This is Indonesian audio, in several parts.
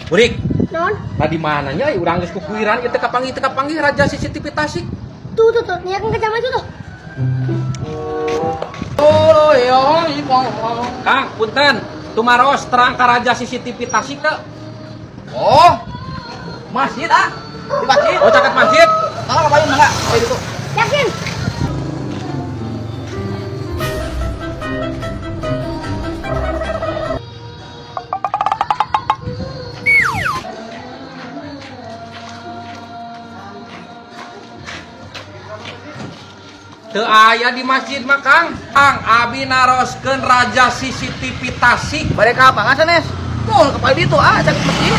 Burik. Non. Nah di mananya urang geus kukuiran ieu teh kapanggih raja CCTV Tasik. Tuh, nih kan kecamatan itu tuh. Oh, Kang, punten. Tumaros terang ka raja CCTV Tasik teh. Oh, masjid ah, di masjid. Oh, caket masjid. Kalau ngapain mangga? Kayak gitu. Yakin? Teu aya di masjid mah Kang. Kang, abi naroskeun raja CCTV Tasik. Bade ka apa sanes? Tuh, kepala itu ah, cari masjid.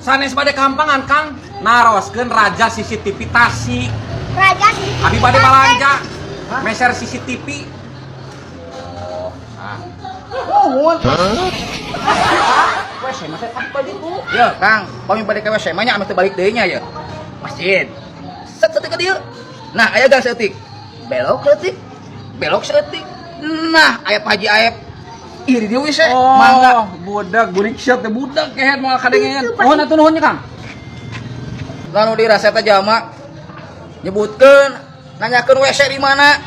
Sanes bade kampangan Kang. Naroskeun raja CCTV Tasik. Raja sih. Abi bade balanja. Meser CCTV. Oh, mun. WC mah saya apa itu? Ya, Kang, pami bade ka WC mah nya anu teu balik deui nya ya. Masjid. Set ke dieu. Nah, aya gang seeutik. Belok seeutik. Belok seeutik. Nah, aya Pak Haji Aep. Ih, di dieu we se. Mangga. Budak burik siap teh budak kehet moal kadengean. Nuhun atuh nuhun nya Kang. Lalu di resep jama nyebutkeun nanyakeun WC di mana.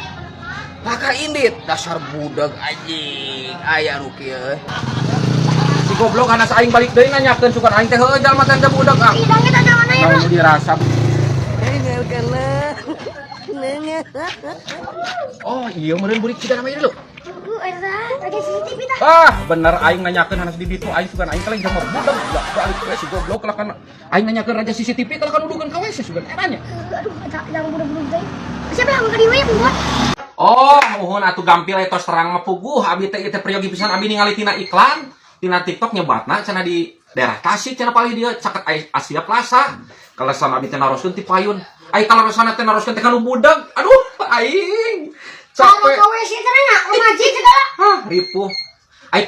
Maka indit dasar budak anjing aya nu kieu. Si goblok anak aing balik deui nanyakeun sukan aing teh heueuh jalma teh budak ah. Hidangnya ada mana ya, Bro? Mau dirasa. Oh, iya meureun burik kita namanya dulu. Raja CCTV dah. Ah, bener aing nanyakeun hanas di ditu aing sugan aing kaleng jamur budak balik we si goblok lah kan aing nanyakeun raja CCTV kalau kan udukeun ka WC sugan eranya. Aduh, jangan buru-buru teh. Siapa yang ke dieu buat? Oh, muhun atuh gampil etos terang mah puguh abi teh teh priyogi pisan abi ningali tina iklan tina TikTok nyebatna cenah di daerah Tasik cenah paling dia caket Asia Plaza. Kalau sama abi teh naroskeun ti payun. Ai talarosanna teh naroskeun teh kanu budak. Aduh, aing Kalau capek. ke WC teh nya, ke masjid segala. Hah, ripuh. Ai